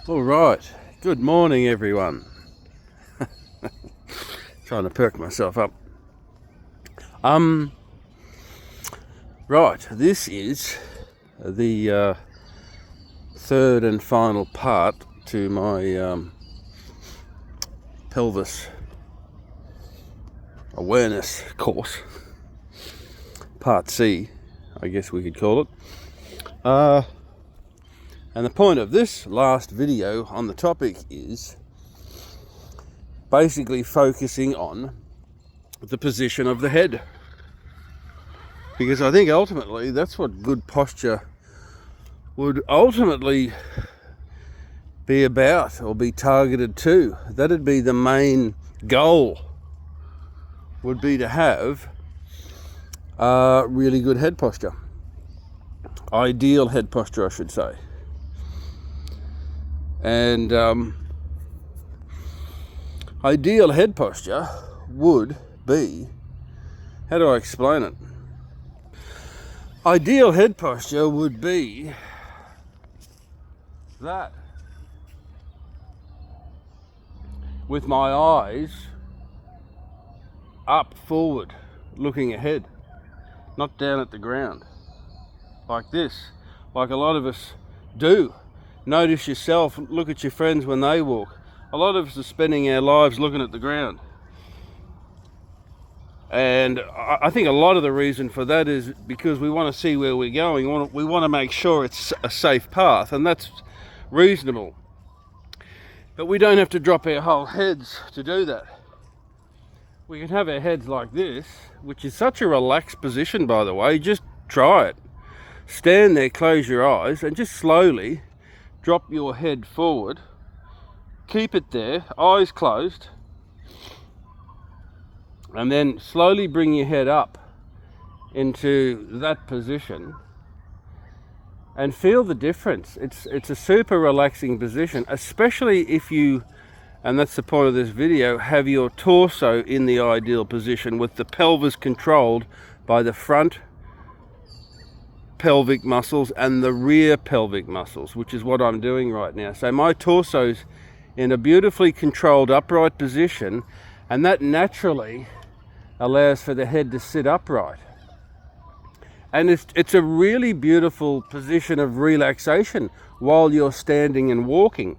All right, good morning everyone. Trying to perk myself up. Right, this is the third and final part to my Pelvis Awareness course. Part C, I guess we could call it. And the point of this last video on the topic is basically focusing on the position of the head. Because I think ultimately that's what good posture would ultimately be about or be targeted to. That'd be the main goal, would be to have really good head posture. Ideal head posture, I should say. And ideal head posture would be, how do I explain it? Ideal head posture would be that, with my eyes up forward, looking ahead, not down at the ground, like this, like a lot of us do. Notice yourself, look at your friends when they walk. A lot of us are spending our lives looking at the ground. And I think a lot of the reason for that is because we want to see where we're going. We want to make sure it's a safe path, and that's reasonable. But we don't have to drop our whole heads to do that. We can have our heads like this, which is such a relaxed position, by the way. Just try it. Stand there, close your eyes, and just slowly drop your head forward. Keep it there, eyes closed. And then slowly bring your head up into that position and feel the difference. It's a super relaxing position, especially if you, and that's the point of this video, have your torso in the ideal position with the pelvis controlled by the front pelvic muscles and the rear pelvic muscles, which is what I'm doing right now. So my torso's in a beautifully controlled upright position, and that naturally allows for the head to sit upright. And it's a really beautiful position of relaxation while you're standing and walking.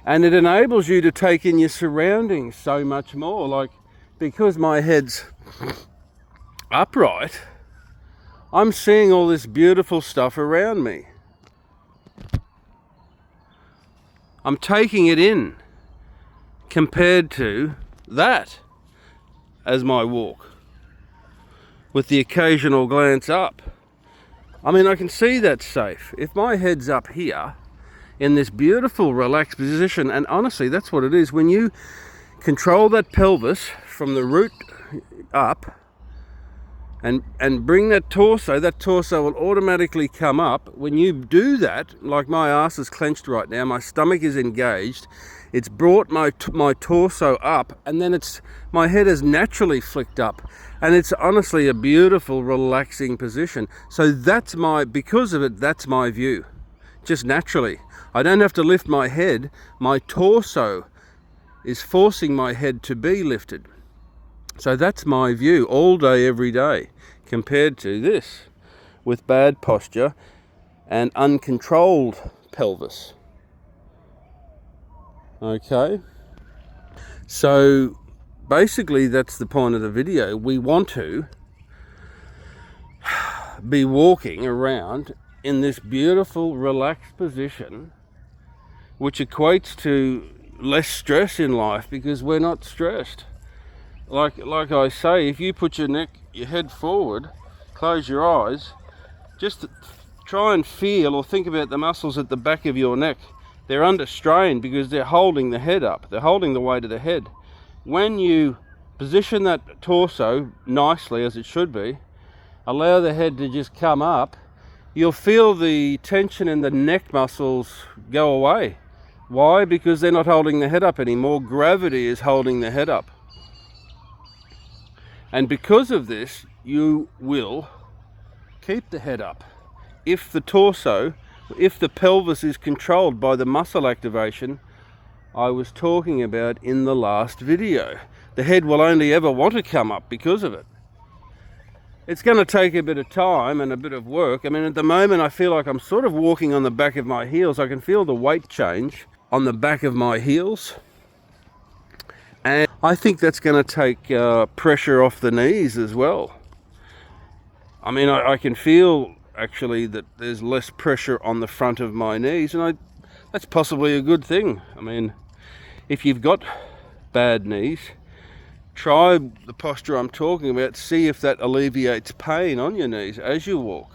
And it enables you to take in your surroundings so much more. Like, because my head's upright, I'm seeing all this beautiful stuff around me. I'm taking it in compared to that as my walk, with the occasional glance up. I mean, I can see that's safe. If my head's up here in this beautiful relaxed position, and honestly, that's what it is. When you control that pelvis from the root up, and bring that torso will automatically come up. When you do that, like my ass is clenched right now, my stomach is engaged, it's brought my torso up, and then my head is naturally flicked up, and it's honestly a beautiful, relaxing position. So because of it, that's my view, just naturally. I don't have to lift my head, my torso is forcing my head to be lifted. So that's my view all day, every day, compared to this with bad posture and uncontrolled pelvis. Okay, so basically that's the point of the video. We want to be walking around in this beautiful, relaxed position, which equates to less stress in life because we're not stressed. Like I say, if you put your head forward, close your eyes, just try and feel or think about the muscles at the back of your neck. They're under strain because they're holding the head up. They're holding the weight of the head. When you position that torso nicely, as it should be, allow the head to just come up, you'll feel the tension in the neck muscles go away. Why? Because they're not holding the head up anymore. Gravity is holding the head up. And because of this, you will keep the head up if the torso if the pelvis is controlled by the muscle activation I was talking about in the last video. The head will only ever want to come up because of it. It's going to take a bit of time and a bit of work. I mean, at the moment I feel like I'm sort of walking on the back of my heels. I can feel the weight change on the back of my heels. And I think that's going to take pressure off the knees as well. I mean, I can feel actually that there's less pressure on the front of my knees, and that's possibly a good thing. I mean, if you've got bad knees, try the posture I'm talking about, see if that alleviates pain on your knees as you walk.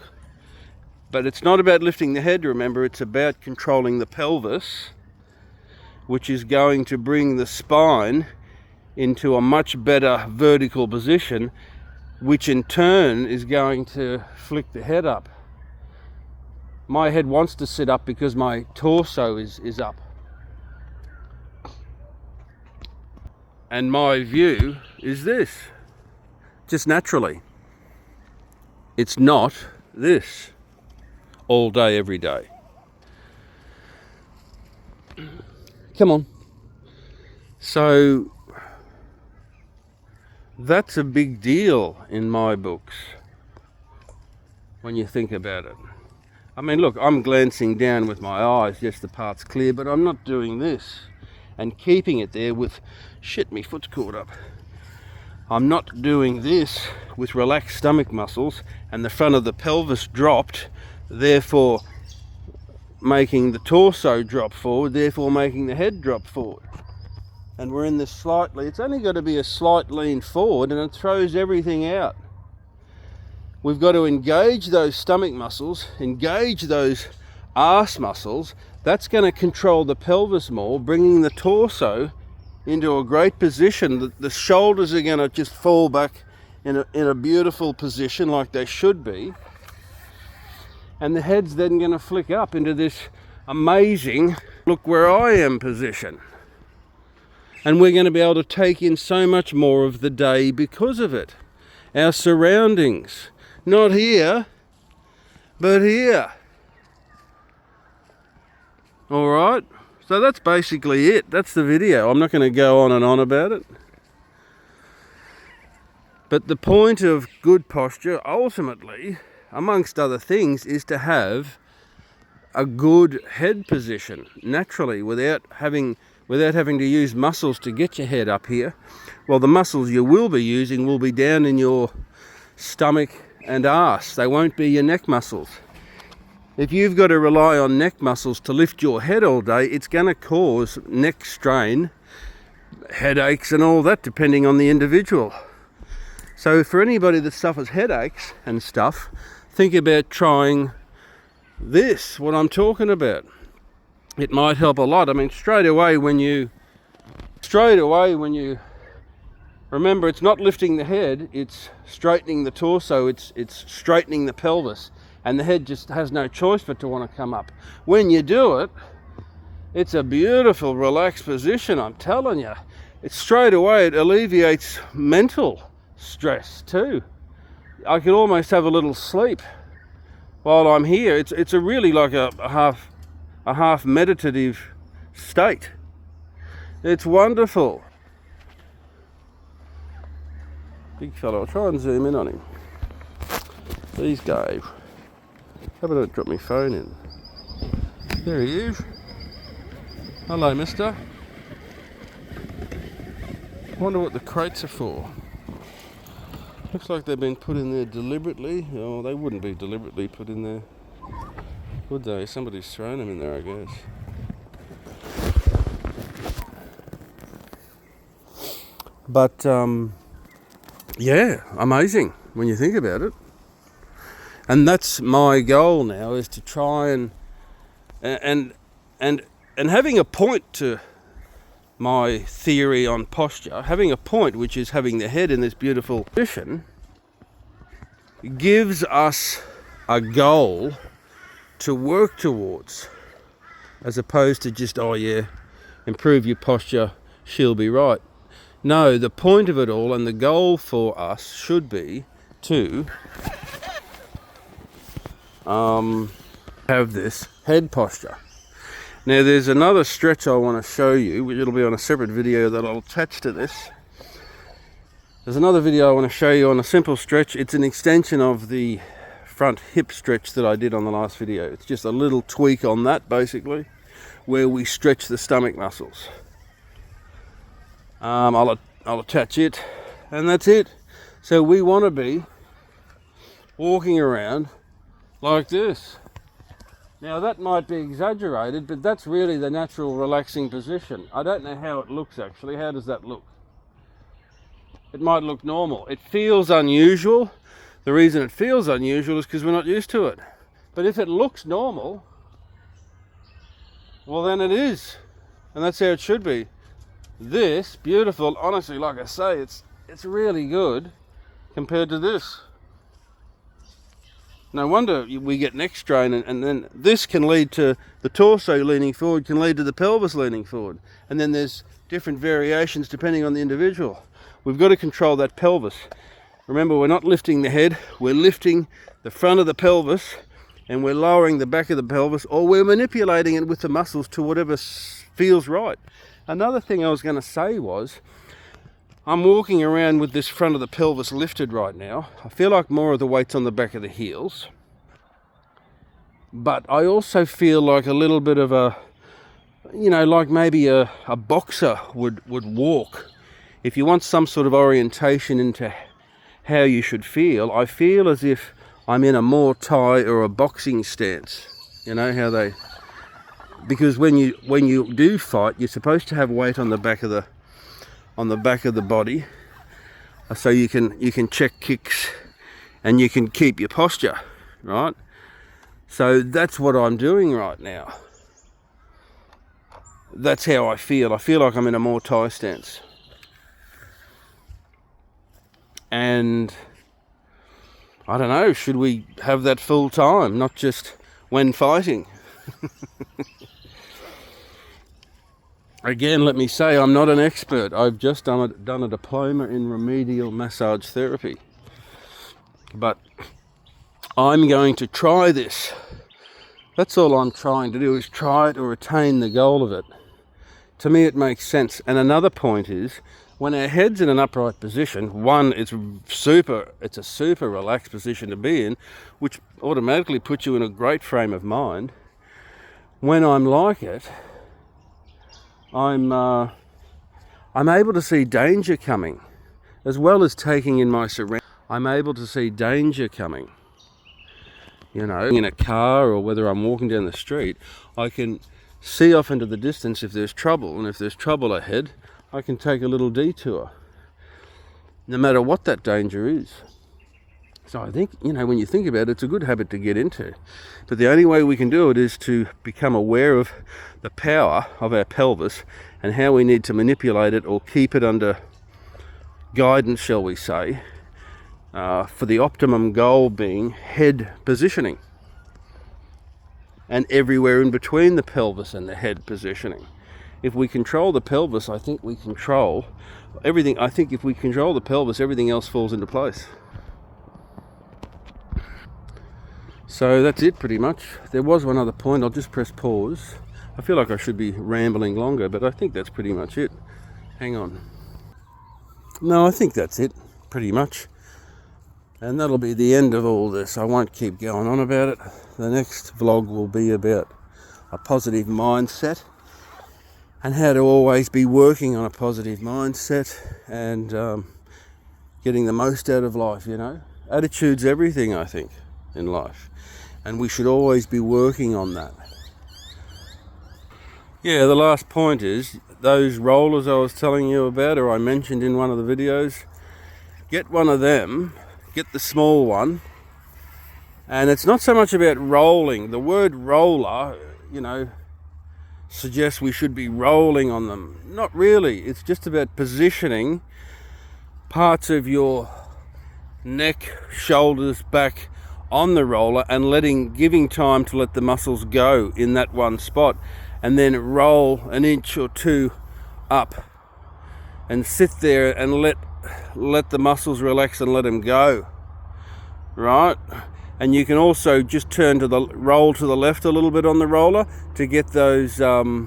But it's not about lifting the head, remember, it's about controlling the pelvis, which is going to bring the spine into a much better vertical position, which in turn is going to flick the head up. My head wants to sit up because my torso is up. And my view is this, just naturally. It's not this all day, every day. Come on. So that's a big deal in my books when you think about it. I mean, look, I'm glancing down with my eyes, just the part's clear, but I'm not doing this and keeping it there with, shit, me foot's caught up. I'm not doing this with relaxed stomach muscles and the front of the pelvis dropped, therefore making the torso drop forward, therefore making the head drop forward. And we're in this slightly, it's only got to be a slight lean forward and it throws everything out. We've got to engage those stomach muscles, engage those arse muscles. That's going to control the pelvis more, bringing the torso into a great position. The shoulders are going to just fall back in a beautiful position like they should be. And the head's then going to flick up into this amazing, look where I am position. And we're going to be able to take in so much more of the day because of it. Our surroundings. Not here, but here. All right, so that's basically it. That's the video. I'm not going to go on and on about it. But the point of good posture, ultimately, amongst other things, is to have a good head position naturally without having to use muscles to get your head up here. Well, the muscles you will be using will be down in your stomach and arse. They won't be your neck muscles. If you've got to rely on neck muscles to lift your head all day, it's going to cause neck strain, headaches and all that, depending on the individual. So for anybody that suffers headaches and stuff, think about trying this, what I'm talking about. It might help a lot. I mean, straight away when you remember, it's not lifting the head, it's straightening the torso, it's straightening the pelvis, and the head just has no choice but to want to come up. When you do it, it's a beautiful, relaxed position, I'm telling you. It's straight away, it alleviates mental stress too. I could almost have a little sleep while I'm here. It's a really like a half meditative state. It's wonderful. Big fellow, I'll try and zoom in on him. These guys. How about I drop my phone in? There he is. Hello, mister. Wonder what the crates are for. Looks like they've been put in there deliberately. Oh, they wouldn't be deliberately put in there, would they? Somebody's thrown them in there, I guess. But, yeah, amazing when you think about it. And that's my goal now, is to try and having a point to my theory on posture, having a point, which is having the head in this beautiful position, gives us a goal to work towards, as opposed to just, oh yeah, improve your posture, she'll be right. No, the point of it all and the goal for us should be to have this head posture. Now there's another stretch I want to show you, which it'll be on a separate video that I'll attach to this. There's another video I want to show you on a simple stretch. It's an extension of the front hip stretch that I did on the last video. It's just a little tweak on that, basically, where we stretch the stomach muscles. I'll attach it, and that's it. So we want to be walking around like this. Now that might be exaggerated, but that's really the natural relaxing position. I don't know how it looks actually. How does that look? It might look normal. It feels unusual. The reason it feels unusual is because we're not used to it. But if it looks normal, well then it is. And that's how it should be. This, beautiful, honestly, like I say, it's really good compared to this. No wonder we get neck strain, and then this can lead to the torso leaning forward, can lead to the pelvis leaning forward. And then there's different variations depending on the individual. We've got to control that pelvis. Remember, we're not lifting the head, we're lifting the front of the pelvis, and we're lowering the back of the pelvis, or we're manipulating it with the muscles to whatever feels right. Another thing I was going to say was, I'm walking around with this front of the pelvis lifted right now. I feel like more of the weight's on the back of the heels. But I also feel like a little bit of a, like maybe a boxer would walk. If you want some sort of orientation into how you should feel, I feel as if I'm in a Muay Thai or a boxing stance. You know how they... Because when you do fight, you're supposed to have weight on the back of the body, so you can check kicks and you can keep your posture, right? So that's what I'm doing right now. That's how I feel. I feel like I'm in a Muay Thai stance. And I don't know, should we have that full time, not just when fighting? Again, let me say, I'm not an expert. I've just done a diploma in remedial massage therapy. But I'm going to try this. That's all I'm trying to do, is try it or attain the goal of it. To me, it makes sense. And another point is, when our head's in an upright position, one, it's a super relaxed position to be in, which automatically puts you in a great frame of mind. When I'm like it, I'm able to see danger coming, as well as taking in my surroundings. I'm able to see danger coming. In a car, or whether I'm walking down the street, I can see off into the distance if there's trouble, and if there's trouble ahead, I can take a little detour, no matter what that danger is. So I think, when you think about it, it's a good habit to get into. But the only way we can do it is to become aware of the power of our pelvis and how we need to manipulate it or keep it under guidance, shall we say, for the optimum goal being head positioning. And everywhere in between the pelvis and the head positioning. If we control the pelvis, I think we control everything. I think if we control the pelvis, everything else falls into place. So that's it pretty much. There was one other point. I'll just press pause. I feel like I should be rambling longer, but I think that's pretty much it. Hang on. No, I think that's it pretty much. And that'll be the end of all this. I won't keep going on about it. The next vlog will be about a positive mindset and how to always be working on a positive mindset and getting the most out of life, Attitude's everything, I think, in life. And we should always be working on that. Yeah, the last point is, those rollers I was telling you about, or I mentioned in one of the videos, get one of them, get the small one, and it's not so much about rolling. The word roller, suggests we should be rolling on them. Not really. It's just about positioning parts of your neck, shoulders, back on the roller and giving time to let the muscles go in that one spot, and then roll an inch or two up and sit there and let the muscles relax and let them go, right? And you can also just roll to the left a little bit on the roller to get those erector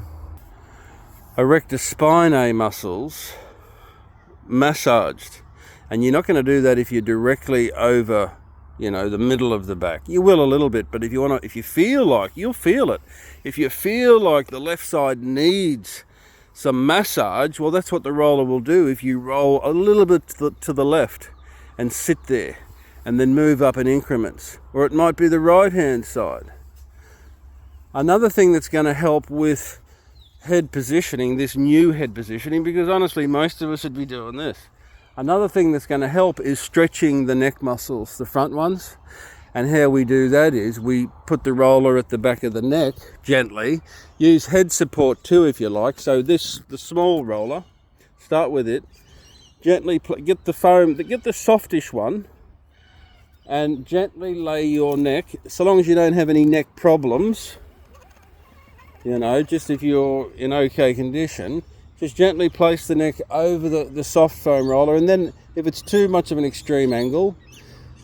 spinae muscles massaged. And you're not going to do that if you're directly over, the middle of the back. You will a little bit, but if you feel like, you'll feel it. If you feel like the left side needs some massage, well, that's what the roller will do. If you roll a little bit to the left and sit there, and then move up in increments. Or it might be the right hand side. Another thing that's going to help with head positioning, this new head positioning, because honestly most of us would be doing this. Another thing that's going to help is stretching the neck muscles, the front ones. And how we do that is we put the roller at the back of the neck gently. Use head support too if you like. So the small roller, start with it. Gently get the foam, get the softish one, and gently lay your neck, so long as you don't have any neck problems, just if you're in okay condition, just gently place the neck over the soft foam roller, and then if it's too much of an extreme angle,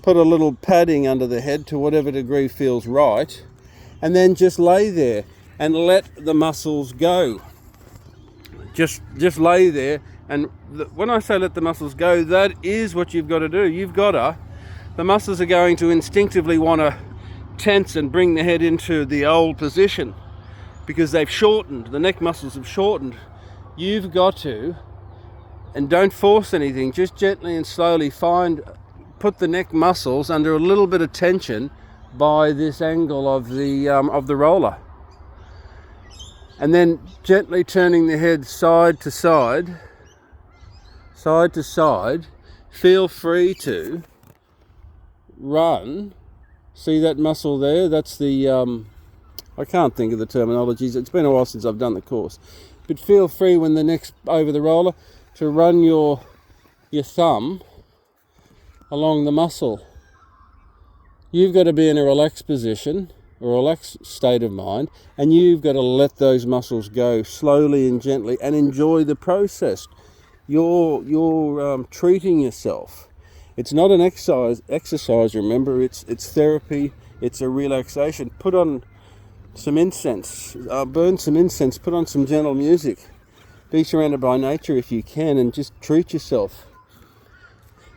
put a little padding under the head to whatever degree feels right, and then just lay there and let the muscles go. Just lay there, and when I say let the muscles go, that is what you've got to do. The muscles are going to instinctively want to tense and bring the head into the old position because they've shortened, the neck muscles have shortened. You've got to, and don't force anything, just gently and slowly put the neck muscles under a little bit of tension by this angle of the roller. And then gently turning the head side to side, feel free to run. See that muscle there? That's the I can't think of the terminologies. It's been a while since I've done the course. But feel free when the neck's over the roller to run your thumb along the muscle. You've got to be in a relaxed position, a relaxed state of mind, and you've got to let those muscles go slowly and gently and enjoy the process. You're treating yourself. It's not an exercise, remember, it's therapy, it's a relaxation. Put on some incense, burn some incense, put on some gentle music. Be surrounded by nature if you can, and just treat yourself.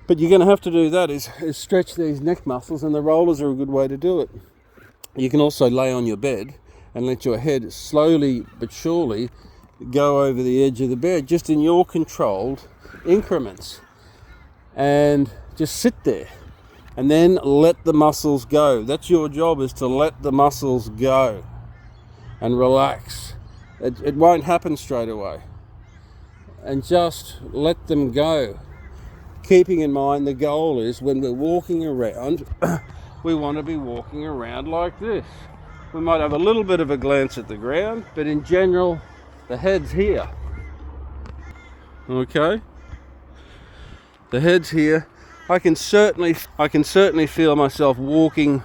But you're going to have to do that, is stretch these neck muscles, and the rollers are a good way to do it. You can also lay on your bed and let your head slowly but surely go over the edge of the bed, just in your controlled increments. And just sit there and then let the muscles go. That's your job, is to let the muscles go and relax. It won't happen straight away. And just let them go. Keeping in mind the goal is when we're walking around, we want to be walking around like this. We might have a little bit of a glance at the ground, but in general, the head's here. Okay? The head's here. I can certainly feel myself walking,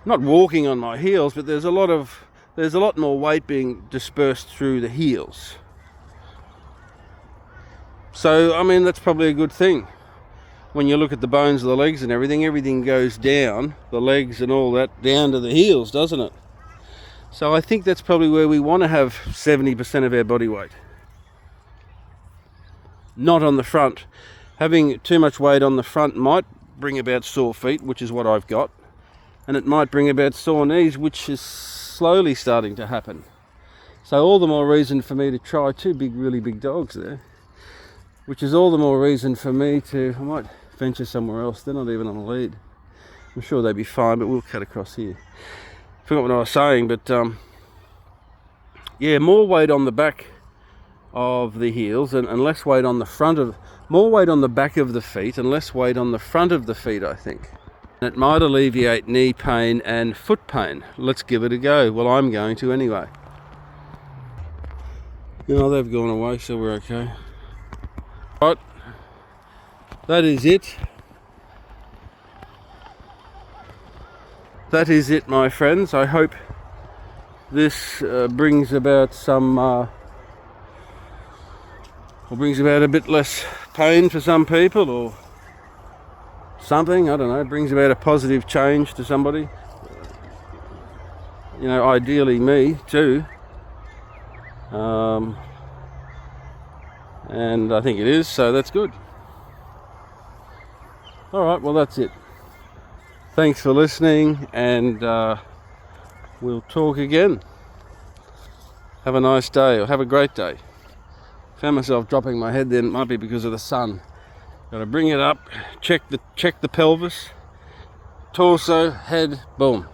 not walking on my heels, but there's a lot more weight being dispersed through the heels. So, I mean, that's probably a good thing. When you look at the bones of the legs and everything goes down, the legs and all that, down to the heels, doesn't it? So I think that's probably where we want to have 70% of our body weight. Not on the front. Having too much weight on the front might bring about sore feet, which is what I've got. And it might bring about sore knees, which is slowly starting to happen. So all the more reason for me to try really big dogs there. Which is all the more reason for me I might venture somewhere else. They're not even on a lead. I'm sure they'd be fine, but we'll cut across here. Forgot what I was saying, but yeah, more weight on the back of the heels and less weight on the front of, more weight on the back of the feet and less weight on the front of the feet, I think. It might alleviate knee pain and foot pain. Let's give it a go. Well, I'm going to anyway. They've gone away, so we're okay. Right, that is it. That is it, my friends. I hope this brings about or brings about a bit less pain for some people, or something, I don't know, brings about a positive change to somebody. You know, ideally me too. And I think it is, so that's good. Alright, well that's it. Thanks for listening, and we'll talk again. Have a nice day, or have a great day. Found myself dropping my head then, it might be because of the sun. Got to bring it up, check the pelvis, torso, head, boom.